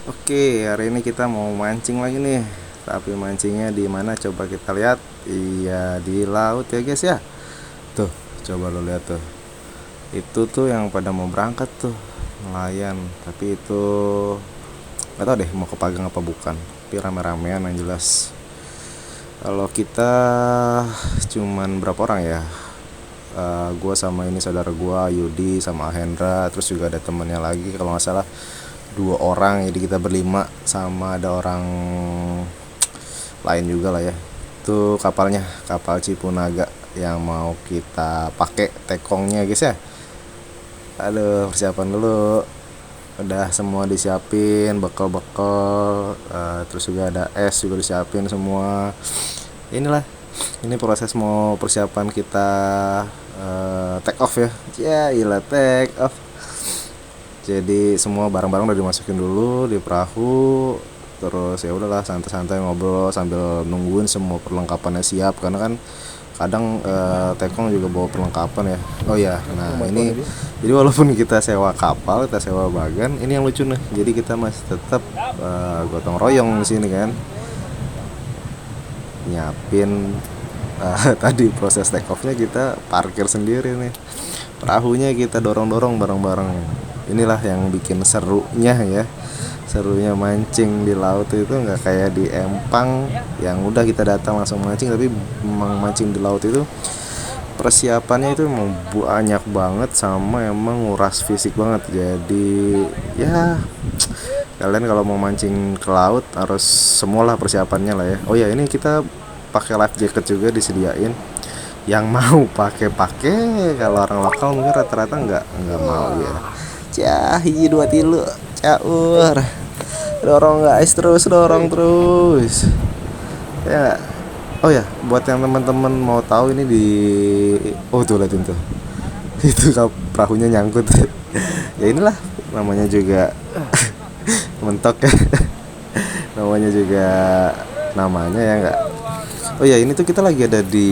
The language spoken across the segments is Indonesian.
Oke, hari ini kita mau mancing lagi nih. Tapi mancingnya di mana? Coba kita lihat. Iya, di laut ya guys ya. Tuh, coba lo lihat tuh. Itu tuh yang pada mau berangkat tuh, nelayan. Tapi itu nggak tahu deh mau ke Pagang apa bukan. Tapi rame-ramean yang jelas. Kalau kita cuman berapa orang ya? Gua sama ini saudara gua Yudi sama Hendra, terus juga ada temennya lagi kalau nggak salah dua orang, jadi kita berlima sama ada orang lain juga lah ya. Itu kapalnya, kapal Cipunaga yang mau kita pakai tekongnya guys ya. Aduh, persiapan dulu. Udah semua disiapin, bekal-bekal, terus juga ada es juga disiapin semua. Inilah, ini proses mau persiapan kita take off ya. Ya, iyalah take off. Jadi semua barang-barang udah dimasukin dulu di perahu, terus ya udahlah santai-santai ngobrol sambil nungguin semua perlengkapannya siap, karena kan kadang tekong juga bawa perlengkapan ya. Oh ya, nah ini jadi walaupun kita sewa kapal, kita sewa bagan, ini yang lucu nih, jadi kita masih tetap gotong royong di sini kan, nyiapin tadi proses take offnya kita parkir sendiri nih, perahunya kita dorong-dorong bareng-bareng. Inilah yang bikin serunya ya, serunya mancing di laut itu nggak kayak di empang yang udah kita datang langsung mancing, tapi memang mancing di laut itu persiapannya itu emang banyak banget sama emang nguras fisik banget. Jadi ya kalian kalau mau mancing ke laut harus semualah persiapannya lah ya. Oh ya, ini kita pakai life jacket juga disediain, yang mau pakai kalau orang lokal mungkin rata-rata nggak mau ya. Cah, hiji dua tilu, caur. Dorong guys, terus dorong terus. Ya. Oh ya, buat yang teman-teman mau tahu ini di, oh tuh liatin tuh. Itu perahunya nyangkut. Ya inilah namanya juga mentok ya. Namanya juga namanya ya enggak. Oh ya, ini tuh kita lagi ada di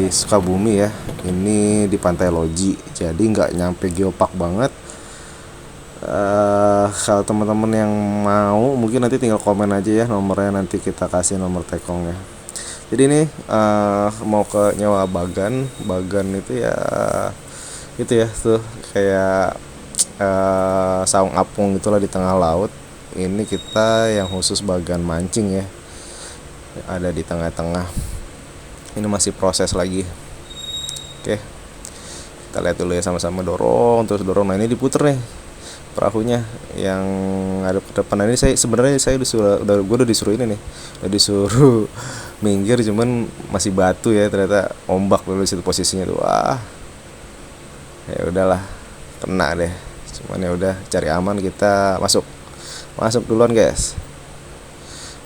Sukabumi ya. Ini di Pantai Loji. Jadi nggak nyampe geopark banget. Kalau teman-teman yang mau mungkin nanti tinggal komen aja ya nomornya, nanti kita kasih nomor tekongnya. Jadi ini mau ke nyewa bagan. Bagan itu ya itu ya tuh kayak saung apung itulah di tengah laut. Ini kita yang khusus bagan mancing ya, ada di tengah-tengah. Ini masih proses lagi. Oke, kita lihat dulu ya, sama-sama dorong terus dorong. Nah ini diputer nih perahunya yang ada ke depan. Nah, ini saya udah disuruh ini nih, udah disuruh minggir, cuman masih batu ya, ternyata ombak dulu situ posisinya tuh. Wah, ya udahlah, kena deh. Cuman ya udah, cari aman, kita masuk duluan guys,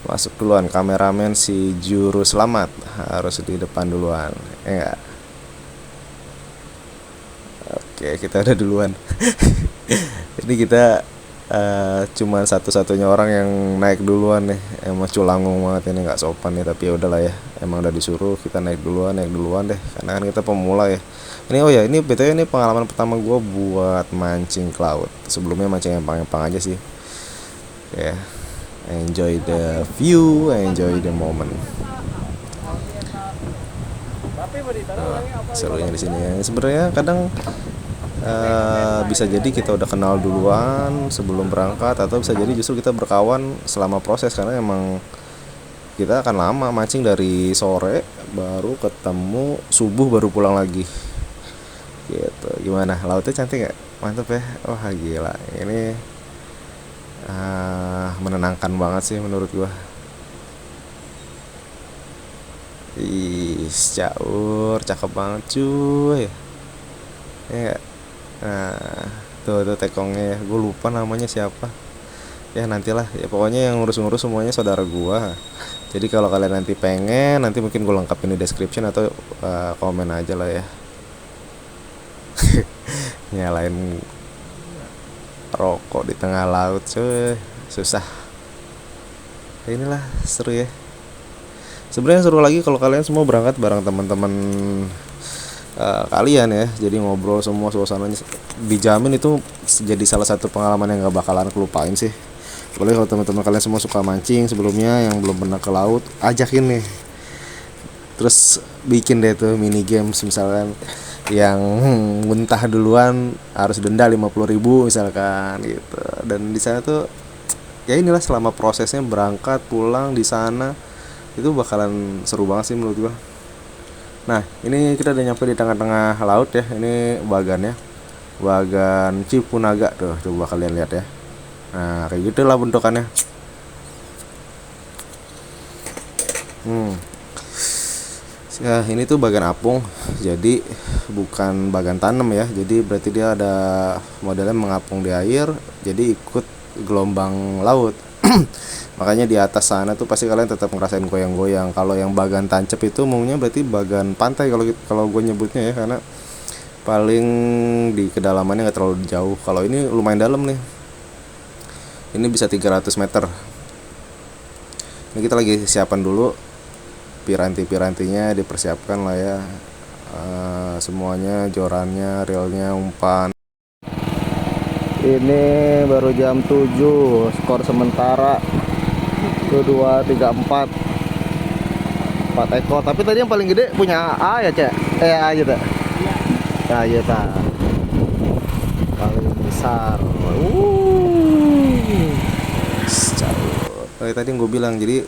masuk duluan. Kameramen si juru selamat harus di depan duluan ya enggak. Oke, kita udah duluan. Ini kita cuman satu-satunya orang yang naik duluan nih. Emang culangung banget ini, nggak sopan nih, tapi ya udahlah ya, emang udah disuruh kita naik duluan deh, karena kan kita pemula ya. Ini oh ya, ini btw ini pengalaman pertama gue buat mancing ke laut. Sebelumnya mancing empang-empang aja sih ya. Enjoy the view, enjoy the moment. Serunya di sini ya sebenarnya. Kadang bisa jadi kita udah kenal duluan sebelum berangkat, atau bisa jadi justru kita berkawan selama proses, karena emang kita akan lama mancing dari sore baru ketemu subuh baru pulang lagi gitu. Gimana, lautnya cantik nggak? Mantap ya. Wah gila, ini menenangkan banget sih menurut gua. Ih, caur, cakep banget cuy ya. Nah, tuh tekongnya ya, gue lupa namanya siapa. Ya nantilah ya, pokoknya yang ngurus-ngurus semuanya saudara gua. Jadi kalau kalian nanti pengen, nanti mungkin gue lengkapin di description, atau komen aja lah ya. Nyalain rokok di tengah laut cuy, susah. Inilah seru ya. Sebenarnya seru lagi kalau kalian semua berangkat bareng teman-teman kalian ya, jadi ngobrol semua, suasananya dijamin itu jadi salah satu pengalaman yang gak bakalan kelupain sih. Boleh kalau teman-teman kalian semua suka mancing sebelumnya yang belum pernah ke laut, ajakin nih. Terus bikin deh tuh mini games misalkan yang muntah duluan harus denda 50.000 misalkan gitu. Dan di sana tuh ya inilah selama prosesnya berangkat pulang di sana itu bakalan seru banget sih menurut gua. Nah, ini kita udah nyampe di tengah-tengah laut ya. Ini bagannya. Bagan Cipunaga tuh, coba kalian lihat ya. Nah, kayak gitulah bentukannya. Hmm. Ya, ini tuh bagan apung. Jadi bukan bagan tanam ya. Jadi berarti dia ada modelnya mengapung di air, jadi ikut gelombang laut. Makanya di atas sana tuh pasti kalian tetap ngerasain goyang-goyang. Kalau yang bagan tancap itu umumnya berarti bagan pantai kalau gue nyebutnya ya, karena paling di kedalamannya nggak terlalu jauh. Kalau ini lumayan dalam nih. Ini bisa 300 meter. Ini kita lagi siapan dulu, piranti-pirantinya dipersiapkan lah ya. Semuanya, jorannya, reelnya, umpan. Ini baru jam 7, skor sementara itu 2, 3, 4 ekor. Tapi tadi yang paling gede punya A ya, Cek? A gitu. Ya, iya ta. Paling besar. Tadi yang gue bilang, jadi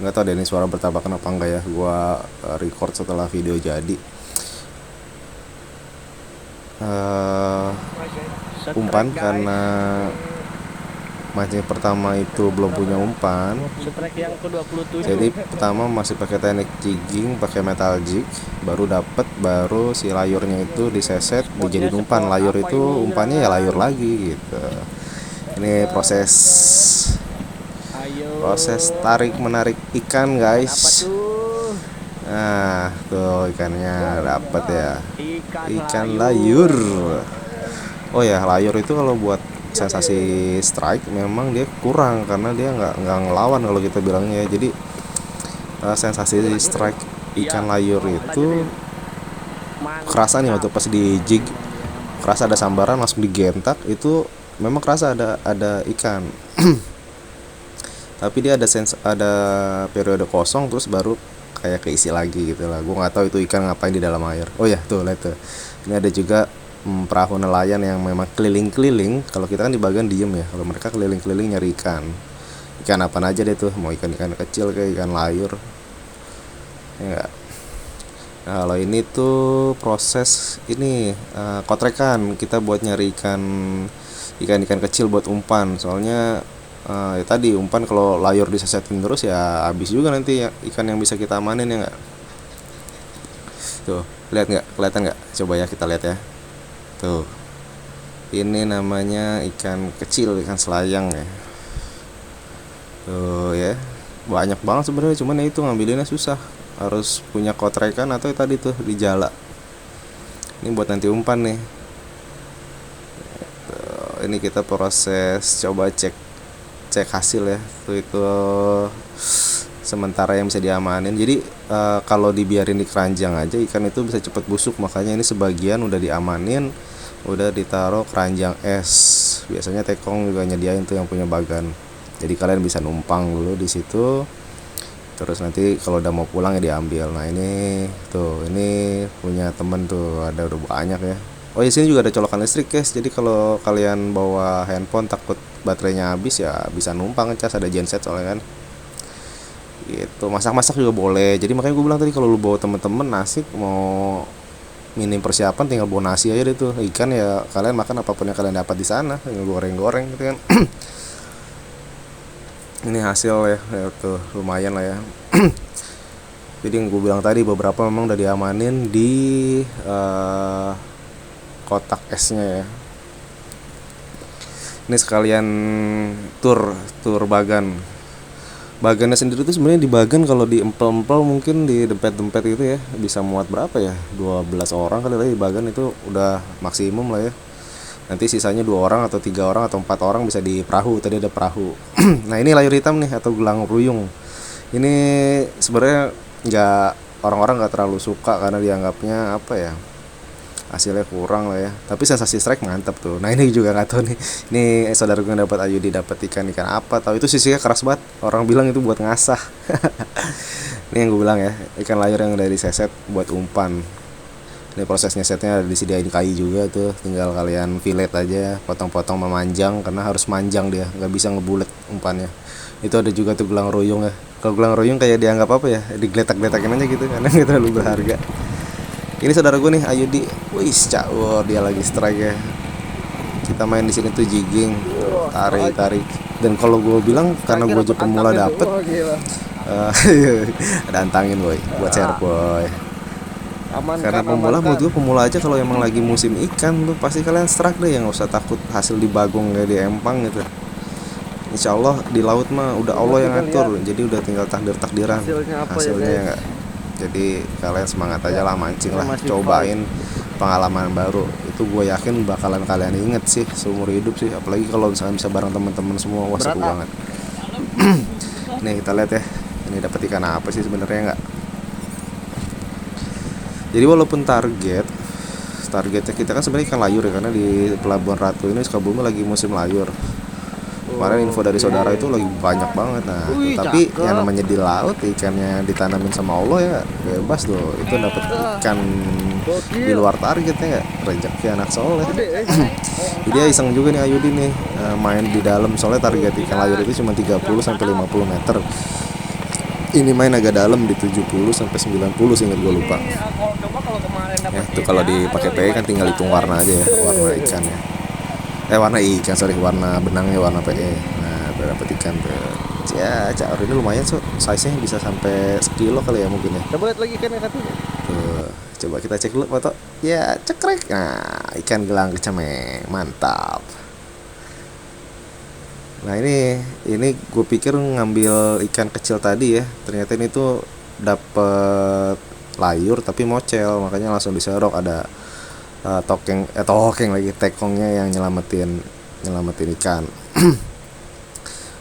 nggak tahu deh ini suara bertabakan apa enggak ya. Gua record setelah video jadi. Umpan karena mancing pertama itu belum punya umpan, jadi pertama masih pakai teknik jigging, pakai metal jig, baru si layurnya itu diseset dijadiin umpan. Layur itu umpannya ya layur lagi gitu. Ini proses tarik menarik ikan guys. Nah tuh ikannya dapat ya, ikan layur. Oh ya, layur itu kalau buat sensasi strike memang dia kurang karena dia nggak ngelawan kalau kita bilangnya. Jadi sensasi strike ikan layur itu kerasa nih waktu pas di jig, kerasa ada sambaran langsung digentak, itu memang kerasa ada ikan. Tapi dia ada periode kosong terus baru kayak keisi lagi gitu lah. Gue nggak tahu itu ikan ngapain di dalam air. Oh ya tuh lihat tuh, ini ada juga perahu nelayan yang memang keliling-keliling. Kalau kita kan di bagian diem ya, kalau mereka keliling-keliling nyari ikan apa aja deh tuh, mau ikan kecil kayak ikan layur ya. Nah kalau ini tuh proses ini kotrekan kita buat nyari ikan kecil buat umpan. Soalnya ya tadi umpan kalau layur disesetin terus ya habis juga nanti ya ikan yang bisa kita amanin ya nggak. Tuh lihat nggak, kelihatan nggak, coba ya kita lihat ya. Tuh, ini namanya ikan kecil, ikan selayang ya. Tuh ya, banyak banget sebenarnya, cuman ya itu ngambilinnya susah. Harus punya kotrekan atau tadi tuh di jala. Ini buat nanti umpan nih. Tuh, ini kita proses coba cek hasil ya. Tuh itu sementara yang bisa diamanin. Jadi kalau dibiarin di keranjang aja ikan itu bisa cepet busuk. Makanya ini sebagian udah diamanin, udah ditaruh keranjang es. Biasanya Tekong juga nyediain tuh yang punya bagan. Jadi kalian bisa numpang dulu di situ. Terus nanti kalau udah mau pulang ya diambil. Nah ini tuh, ini punya temen tuh, ada udah banyak ya. Oh di sini juga ada colokan listrik guys. Jadi kalau kalian bawa handphone takut baterainya habis ya bisa numpang cas, ada genset soalnya kan. Gitu, masak-masak juga boleh. Jadi makanya gue bilang tadi kalau lu bawa temen-temen nasi, mau minim persiapan tinggal bawa nasi aja deh tuh. Ikan ya kalian makan apapun yang kalian dapat di sana, tinggal goreng-goreng gitu kan. Ini hasil ya tuh lumayan lah ya. Jadi yang gue bilang tadi beberapa memang udah diamanin di kotak esnya ya. Ini sekalian tur bagan. Bagannya sendiri tuh sebenarnya di bagan kalau di empel-empel mungkin di dempet-dempet gitu ya bisa muat berapa ya, 12 orang kali lah di bagan, itu udah maksimum lah ya. Nanti sisanya 2 orang atau 3 orang atau 4 orang bisa di perahu. Tadi ada perahu. Nah ini layur hitam nih atau gelang ruyung. Ini sebenarnya orang-orang nggak terlalu suka karena dianggapnya apa ya, hasilnya kurang lah ya, tapi sensasi strike mantap tuh. Nah ini juga nggak tahu nih, ini saudara gue dapat Ayudi, dapat ikan apa tahu, itu sisinya keras banget, orang bilang itu buat ngasah. Ini yang gue bilang ya, ikan layar yang udah diseset buat umpan. Ini prosesnya setnya disediain kayu juga tuh, tinggal kalian fillet aja, potong-potong memanjang, karena harus manjang dia, nggak bisa ngebulet umpannya. Itu ada juga tuh gelang ruyung ya. Kalau gelang ruyung kayak dianggap apa ya, digletak-gletakin aja gitu, karena nggak terlalu berharga. Ini saudara gue nih Ayudi, wih cawor, dia lagi strike ya. Kita main di sini tuh jigging, tarik. Dan kalau gue bilang karena gue aja pemula dapet, ada antangin boy, buat share boy. Karena pemula, menurut gue pemula aja kalau emang lagi musim ikan tuh pasti kalian strike deh, yang nggak usah takut hasil di bagong kayak di empang gitu. Insya Allah di laut mah udah Allah yang ngatur, jadi udah tinggal takdir-takdiran hasilnya ya nggak. Jadi kalian semangat aja lah, mancing lah, cobain pengalaman baru. Itu gue yakin bakalan kalian inget sih seumur hidup sih, apalagi kalau misalnya bisa bareng teman-teman semua, wah seru banget. Nih kita lihat ya, ini dapat ikan apa sih sebenarnya nggak. Jadi walaupun targetnya kita kan sebenarnya ikan layur ya, karena di Pelabuhan Ratu ini Sukabumi lagi musim layur. Kemarin info dari saudara itu lagi banyak banget. Nah, tapi yang namanya di laut, ikannya ditanamin sama Allah ya bebas tuh. Itu dapat ikan di luar targetnya ya, rezeki anak soleh. Jadi dia iseng juga nih Ayudi nih, main di dalam, soalnya target ikan layur itu cuma 30 sampai 50 meter. Ini main agak dalam di 70 sampai 90 sih, ingat gue lupa. Ya, itu kalau dipakai PE kan tinggal hitung warna aja ya, warna ikannya. Warna ikan, warna benangnya warna PE. Nah, dapat ikan tuh. Ya, caur ini lumayan so, size-nya bisa sampai sekilo kali ya mungkin ya. Coba lihat lagi ikannya katanya. Tuh, coba kita cek dulu foto. Ya, cekrek. Nah, ikan gelang kecemeng, mantap. Nah, ini gue pikir ngambil ikan kecil tadi ya. Ternyata ini tuh dapet layur tapi mocel, makanya langsung diserok. Ada tokeng lagi, tekongnya yang nyelamatin ikan.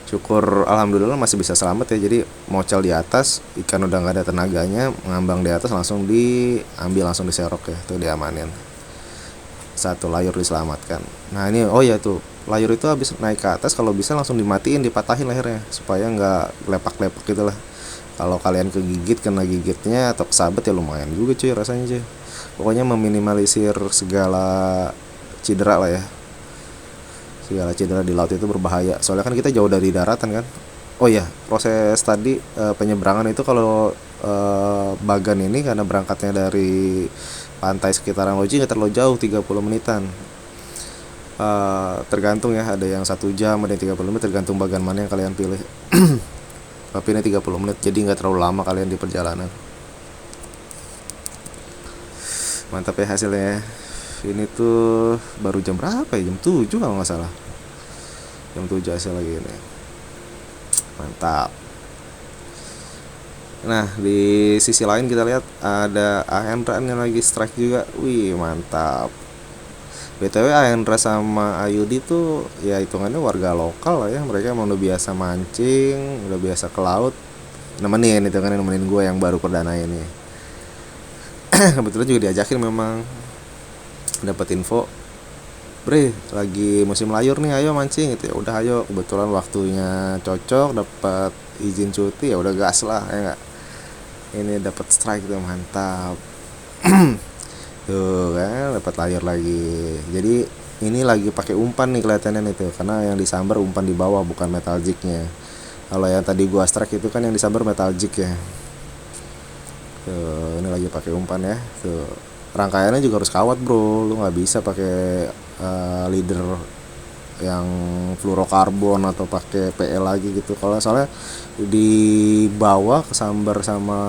Syukur alhamdulillah masih bisa selamat ya. Jadi mocel di atas, ikan udah nggak ada tenaganya, ngambang di atas, langsung diambil, langsung diserok ya, tuh diamanin. Satu layur diselamatkan. Nah ini tuh layur itu habis naik ke atas, kalau bisa langsung dimatiin, dipatahin lehernya supaya nggak lepak-lepak gitu lah. Kalau kalian kegigit, kena gigitnya atau kesabet ya lumayan juga cuy rasanya cuy. Pokoknya meminimalisir segala cedera lah ya. Segala cedera di laut itu berbahaya. Soalnya kan kita jauh dari daratan kan. Oh iya, proses tadi penyeberangan itu kalau Bagan ini karena berangkatnya dari pantai sekitaran Loji nggak terlalu jauh, 30 menitan. Tergantung ya, ada yang 1 jam, ada yang 30 menit, tergantung Bagan mana yang kalian pilih. Tapi ini 30 menit, jadi nggak terlalu lama kalian di perjalanan. Mantap ya hasilnya. Ini tuh baru jam berapa ya? Jam 7 kalau nggak salah. Jam 7 hasil lagi ini. Mantap. Nah di sisi lain kita lihat ada Ahendra yang lagi strike juga. Wih mantap. BTW Ahendra sama Ayudi tuh ya hitungannya warga lokal lah ya. Mereka emang udah biasa mancing, udah biasa ke laut. Nemenin gue yang baru perdana ini. Kebetulan juga diajakin, memang dapat info, Bre lagi musim layur nih, ayo mancing gitu ya. Udah ayo, kebetulan waktunya cocok, dapat izin cuti ya udah gas lah ya nggak. Ini dapat strike tuh mantap. Tuh kan dapat layur lagi. Jadi ini lagi pakai umpan nih kelihatannya nih tuh, karena yang disambar umpan di bawah bukan metal jignya. Kalau yang tadi gua strike itu kan yang disambar metal jig ya. Tuh, ini lagi pakai umpan ya. Tuh, rangkaiannya juga harus kawat bro. Lu nggak bisa pakai leader yang fluorokarbon atau pakai PL lagi gitu. Kalau soalnya di bawah kesambar sama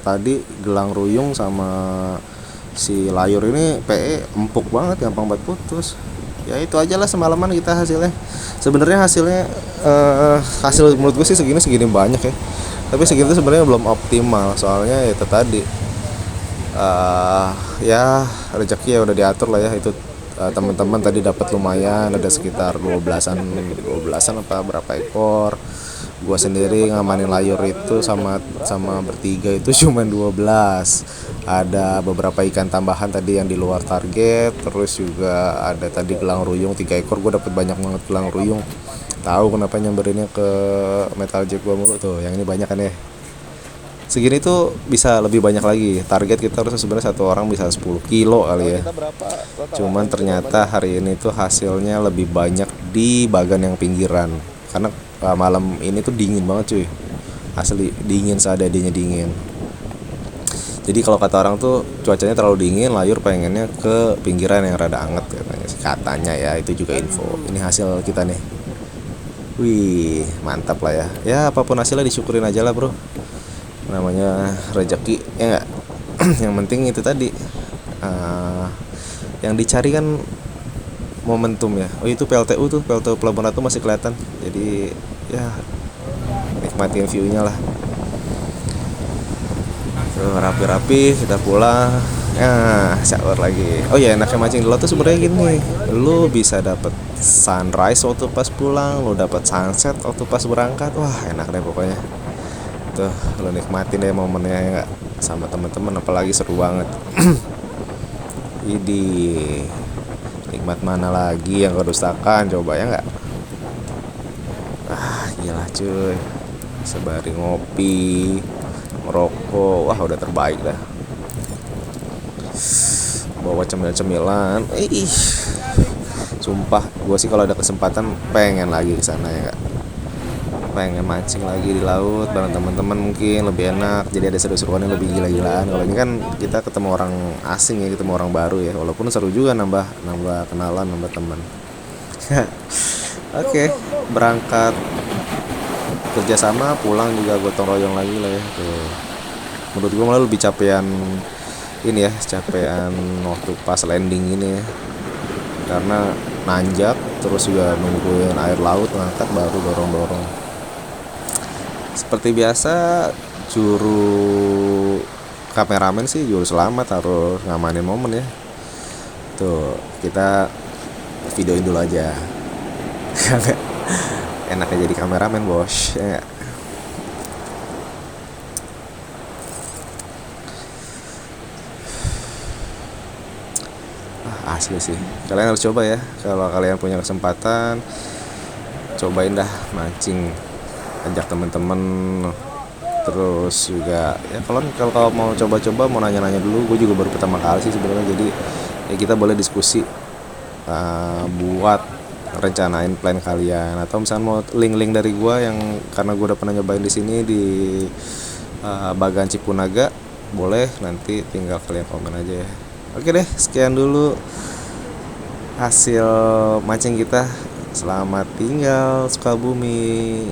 tadi gelang ruyung sama si layur ini PE empuk banget, gampang banget putus. Ya itu aja lah semalaman kita hasilnya. Sebenarnya hasil menurut gue sih segini banyak ya. Tapi segitu sebenarnya belum optimal, soalnya itu tadi ya rezeki ya udah diatur lah ya. Itu teman-teman tadi dapat lumayan, ada sekitar 12-an apa berapa ekor. Gua sendiri ngamanin layur itu sama sama bertiga itu cuma 12. Ada beberapa ikan tambahan tadi yang di luar target, terus juga ada tadi gelang ruyung 3 ekor. Gua dapet banyak banget gelang ruyung. Tahu kenapa nyamberinnya ke metal jack gua mulu tuh. Yang ini banyak kan ya. Segini tuh bisa lebih banyak lagi. Target kita harusnya sebenarnya satu orang bisa 10 kilo kali ya. Cuman ternyata hari ini tuh hasilnya lebih banyak di bagan yang pinggiran. Karena malam ini tuh dingin banget cuy. Asli dingin, seadanya dingin. Jadi kalau kata orang tuh cuacanya terlalu dingin, layur pengennya ke pinggiran yang rada anget katanya. Katanya ya, itu juga info. Ini hasil kita nih. Wih, mantap lah ya. Ya apapun hasilnya disyukurin aja lah bro. Namanya rezeki ya enggak. Yang penting itu tadi, uh, yang dicari kan momentum ya. Oh itu PLTU tuh, PLTU Pelabuhan Ratu masih kelihatan. Jadi ya nikmatin view-nya lah. Tuh, rapi-rapi kita pulang. Ya, shower lagi. Oh ya, enaknya mancing di laut tuh sebenarnya gini. Lu bisa dapet sunrise waktu pas pulang, lu dapet sunset waktu pas berangkat. Wah, enak deh pokoknya. Tuh, lu nikmatin deh momennya ya nggak? Sama temen-temen apalagi seru banget. Idi, nikmat mana lagi yang kedustakan coba ya nggak? Ah, gila cuy. Sebari ngopi, merokok, wah udah terbaik dah. Bawa cemil-cemilan, sumpah, gue sih kalau ada kesempatan pengen lagi ke sana ya nggak? Pengen mancing lagi di laut bareng teman-teman mungkin lebih enak, jadi ada seru-seruan yang lebih gila-gilaan. Kalau ini kan kita ketemu orang asing ya, ketemu orang baru ya, walaupun seru juga nambah nambah kenalan, nambah teman. Oke, berangkat kerjasama pulang juga gotong royong lagi lah ya tuh. Menurut gue malah lebih capean ini ya, capean waktu pas landing ini ya, karena nanjak terus juga nungguin air laut ngangkat baru dorong-dorong. Seperti biasa, juru kameramen sih juru selamat harus ngamanin momen ya. Tuh, kita videoin dulu aja. Enaknya jadi kameramen bos ya nggak? Asli sih, kalian harus coba ya. Kalau kalian punya kesempatan, cobain dah mancing, ajak temen-temen. Terus juga ya kalau mau coba-coba, mau nanya-nanya dulu. Gue juga baru pertama kali sih sebenarnya, jadi ya kita boleh diskusi, buat rencanain plan kalian, atau misalnya mau link-link dari gue yang karena gue udah pernah nyobain di sini di Bagan Cipunaga, boleh nanti tinggal kalian komen aja ya. Oke deh, sekian dulu hasil mancing kita. Selamat tinggal Sukabumi.